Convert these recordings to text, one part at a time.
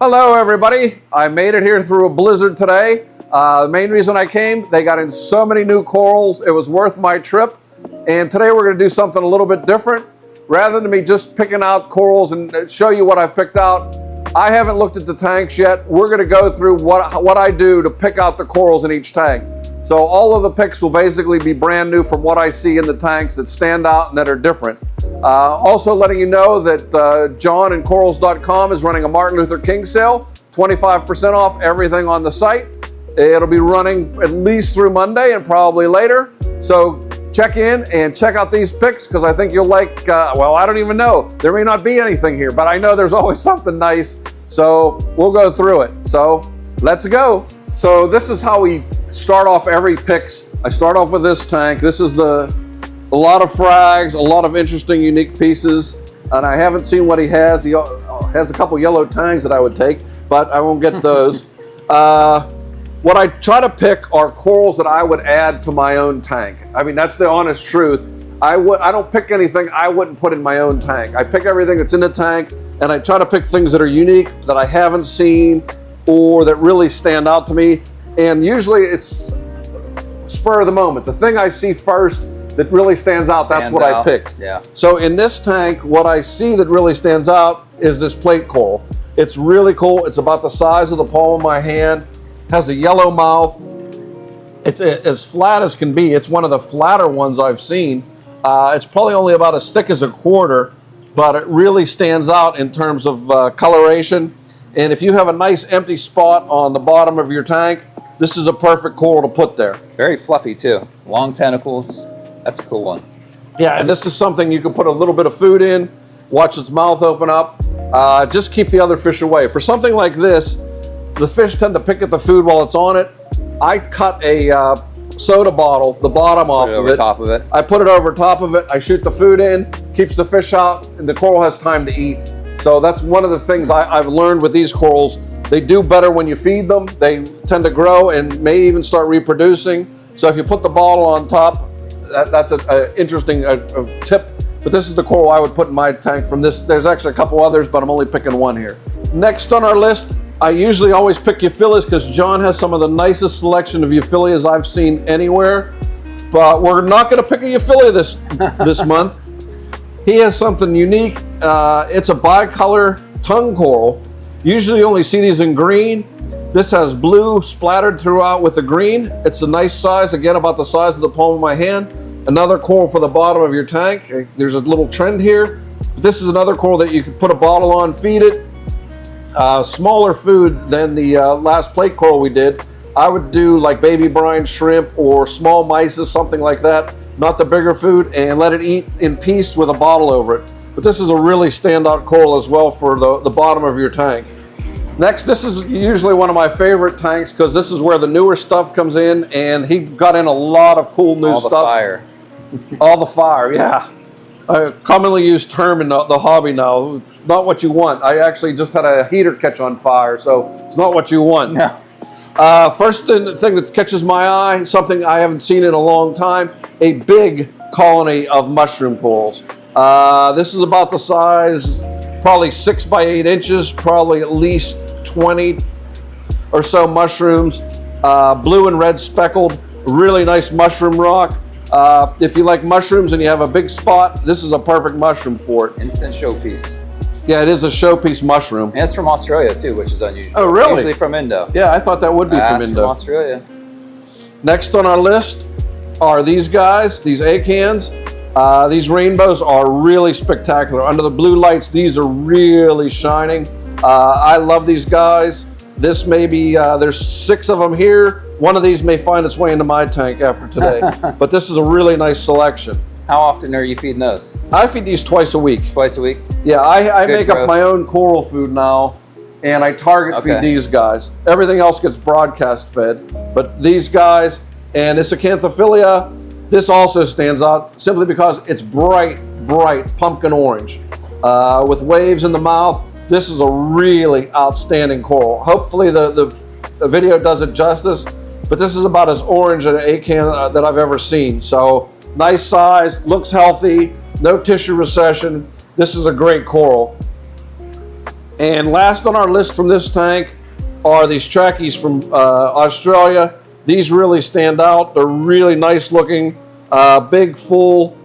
Hello everybody, I made it here through a blizzard today. The main reason I came, they got in so many new corals, it was worth my trip. And today we're going to do something a little bit different. Rather than me just picking out corals and show you what I've picked out, I haven't looked at the tanks yet. We're going to go through what I do to pick out the corals in each tank. So all of the picks will basically be brand new from what I see in the tanks that stand out and that are different. Also letting you know that John and Corals.com is running a Martin Luther King sale, 25% off everything on the site. It'll be running at least through Monday and probably later. So check in and check out these picks because I think you'll like, well, I don't even know. There may not be anything here, but I know there's always something nice. So we'll go through it. So let's go. So this is how we start off every picks. I start off with this tank. This is a lot of frags, a lot of interesting, unique pieces. And I haven't seen what he has. He has a couple yellow tangs that I would take, but I won't get those. What I try to pick are corals that I would add to my own tank. I mean, that's the honest truth. I don't pick anything I wouldn't put in my own tank. I pick everything that's in the tank, and I try to pick things that are unique, that I haven't seen, or that really stand out to me. And usually it's spur of the moment. The thing I see first that really stands out, that's what I picked. Yeah. So in this tank, what I see that really stands out is this plate coral. It's really cool. It's about the size of the palm of my hand. Has a yellow mouth. It's as flat as can be. It's one of the flatter ones I've seen. It's probably only about as thick as a quarter, but it really stands out in terms of coloration. And if you have a nice empty spot on the bottom of your tank, this is a perfect coral to put there. Very fluffy too. Long tentacles. That's a cool one. Yeah, and this is something you can put a little bit of food in, watch its mouth open up, just keep the other fish away. For something like this, the fish tend to pick at the food while it's on it. I cut a soda bottle, the bottom off of it. Over top of it. I put it over top of it. I shoot the food in, keeps the fish out, and the coral has time to eat. So that's one of the things I've learned with these corals. They do better when you feed them. They tend to grow and may even start reproducing. So if you put the bottle on top, that's an interesting tip. But this is the coral I would put in my tank from this. There's actually a couple others, but I'm only picking one here. Next on our list, I usually always pick euphyllias because John has some of the nicest selection of euphyllias I've seen anywhere. But we're not going to pick a euphilia this month. He has something unique. It's a bicolor tongue coral. Usually you only see these in green. This has blue splattered throughout with the green. It's a nice size, again about the size of the palm of my hand. Another coral for the bottom of your tank. There's a little trend here. This is another coral that you can put a bottle on, feed it. Smaller food than the last plate coral we did. I would do like baby brine shrimp or small mysis, something like that. Not the bigger food, and let it eat in peace with a bottle over it. But this is a really standout coral as well for the bottom of your tank. Next, this is usually one of my favorite tanks because this is where the newer stuff comes in, and he got in a lot of cool new stuff. All the fire. All the fire, yeah. A commonly used term in the hobby now. It's not what you want. I actually just had a heater catch on fire, so it's not what you want. No. First thing that catches my eye, something I haven't seen in a long time, a big colony of mushroom corals. This is about the size, probably 6 by 8 inches, probably at least 20 or so mushrooms, blue and red speckled, really nice mushroom rock. If you like mushrooms and you have a big spot, this is a perfect mushroom for it. Instant showpiece. Yeah, it is a showpiece mushroom. And it's from Australia too, which is unusual. Oh, really? Usually from Indo. Yeah, I thought that would be from Indo. From Australia. Next on our list are these guys, these acans. These rainbows are really spectacular. Under the blue lights, these are really shining. I love these guys. This may be, there's 6 of them here. One of these may find its way into my tank after today. But this is a really nice selection. How often are you feeding those? I feed these twice a week. Twice a week? Yeah, I make growth. up my own coral food now, and I target feed these guys. Everything else gets broadcast fed, but these guys, and it's econophilia. This also stands out simply because it's bright pumpkin orange with waves in the mouth. This is a really outstanding coral. Hopefully the video does it justice, but this is about as orange an acan that I've ever seen. So nice size, looks healthy, no tissue recession. This is a great coral. And last on our list from this tank are these trackies from Australia. These really stand out. They're really nice looking, big, full,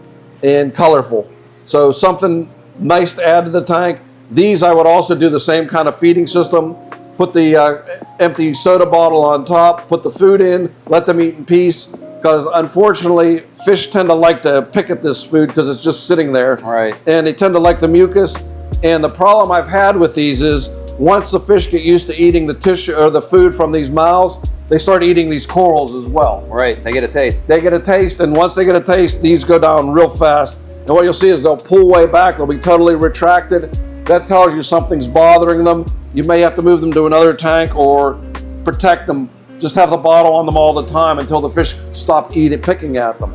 and colorful. So something nice to add to the tank. These I would also do the same kind of feeding system. Put the empty soda bottle on top, put the food in, let them eat in peace. Because unfortunately, fish tend to like to pick at this food because it's just sitting there. Right. And they tend to like the mucus. And the problem I've had with these is once the fish get used to eating the tissue or the food from these mouths, they start eating these corals as well. Right, they get a taste. They get a taste, and once they get a taste, these go down real fast. And what you'll see is they'll pull way back, they'll be totally retracted. That tells you something's bothering them. You may have to move them to another tank or protect them. Just have the bottle on them all the time until the fish stop picking at them.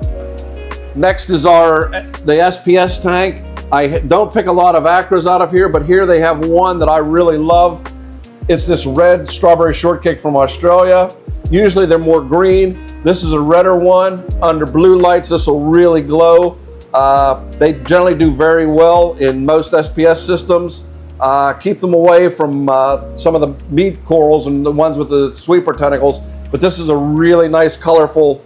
Next is the SPS tank. I don't pick a lot of acras out of here, but here they have one that I really love. It's this red strawberry shortcake from Australia. Usually they're more green. This is a redder one. Under blue lights, this will really glow. They generally do very well in most SPS systems. Keep them away from some of the meat corals and the ones with the sweeper tentacles. But this is a really nice, colorful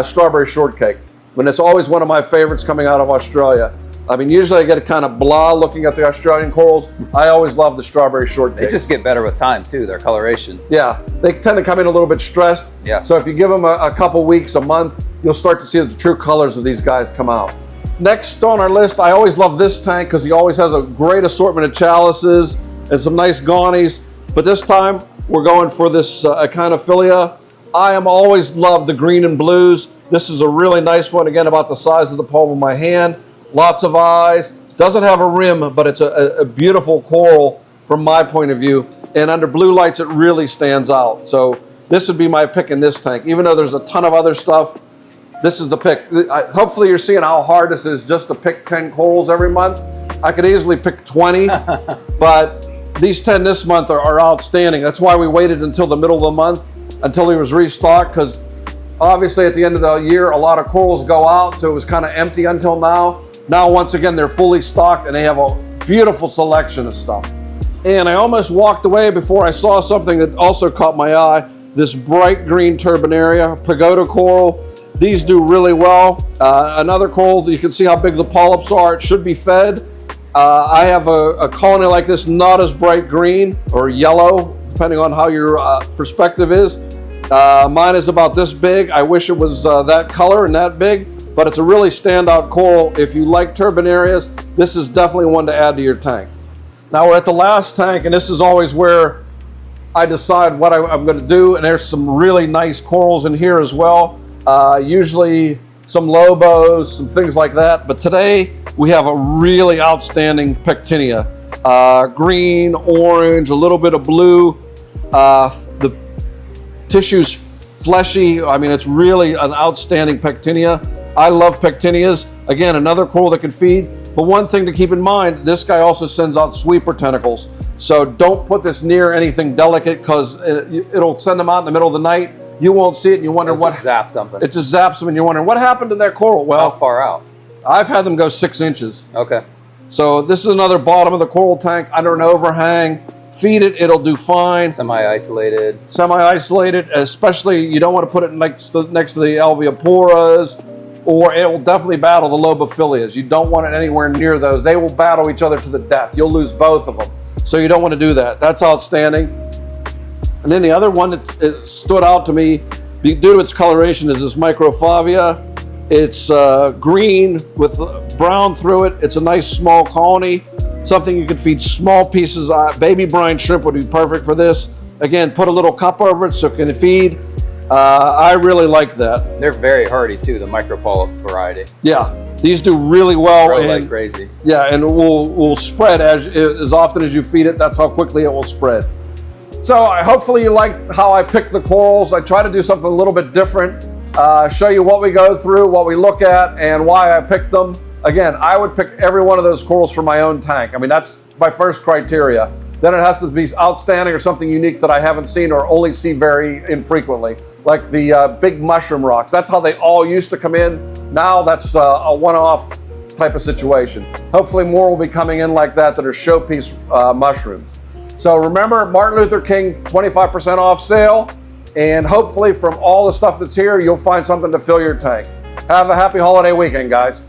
strawberry shortcake. And it's always one of my favorites coming out of Australia. I mean, usually I get a kind of blah looking at the Australian corals. I always love the strawberry shortcake. They just get better with time too, their coloration. Yeah, they tend to come in a little bit stressed. Yes. So if you give them a couple weeks, a month, you'll start to see the true colors of these guys come out. Next on our list, I always love this tank because he always has a great assortment of chalices and some nice gawnies. But this time, we're going for this econophilia. I am always loved the green and blues. This is a really nice one, again, about the size of the palm of my hand. Lots of eyes. Doesn't have a rim, but it's a beautiful coral from my point of view. And under blue lights, it really stands out. So this would be my pick in this tank. Even though there's a ton of other stuff, this is the pick. Hopefully you're seeing how hard this is just to pick 10 corals every month. I could easily pick 20, but these 10 this month are outstanding. That's why we waited until the middle of the month, until he was restocked, because obviously at the end of the year, a lot of corals go out, so it was kind of empty until now. Now, once again, they're fully stocked and they have a beautiful selection of stuff. And I almost walked away before I saw something that also caught my eye. This bright green turbaneria, pagoda coral. These do really well. Another coral, you can see how big the polyps are. It should be fed. I have a colony like this, not as bright green or yellow, depending on how your perspective is. Mine is about this big. I wish it was that color and that big. But it's a really standout coral. If you like turbanerias, this is definitely one to add to your tank. Now we're at the last tank, and this is always where I decide what I'm going to do. And there's some really nice corals in here as well. Usually some lobos, some things like that. But today we have a really outstanding pectinia. Green, orange, a little bit of blue. The tissue's fleshy. I mean, it's really an outstanding pectinia. I love pectinias. Again, another coral that can feed. But one thing to keep in mind, this guy also sends out sweeper tentacles. So don't put this near anything delicate because it'll send them out in the middle of the night. You won't see it and you wonder what. Just zap something. It just zaps them and you're wondering, what happened to that coral? Well, how far out? I've had them go 6 inches. Okay. So this is another bottom of the coral tank under an overhang. Feed it, it'll do fine. Semi-isolated. Semi-isolated, especially you don't want to put it next to the alveoporas, or it will definitely battle the lobophilias. You don't want it anywhere near those. They will battle each other to the death. You'll lose both of them. So you don't want to do that. That's outstanding. And then the other one that stood out to me due to its coloration is this microphavia. It's green with brown through it. It's a nice small colony. Something you could feed small pieces. Baby brine shrimp would be perfect for this. Again, put a little cup over it so it can feed. I really like that. They're very hardy too, the micropolyp variety. Yeah, these do really well. Grow like crazy. Yeah, and will spread as often as you feed it. That's how quickly it will spread. So hopefully you like how I pick the corals. I try to do something a little bit different. Show you what we go through, what we look at, and why I picked them. Again, I would pick every one of those corals for my own tank. I mean, that's my first criteria. Then it has to be outstanding or something unique that I haven't seen or only see very infrequently, like the big mushroom rocks. That's how they all used to come in. Now that's a one-off type of situation. Hopefully more will be coming in like that are showpiece mushrooms. So remember, Martin Luther King 25% off sale, and hopefully from all the stuff that's here, you'll find something to fill your tank. Have a happy holiday weekend, guys.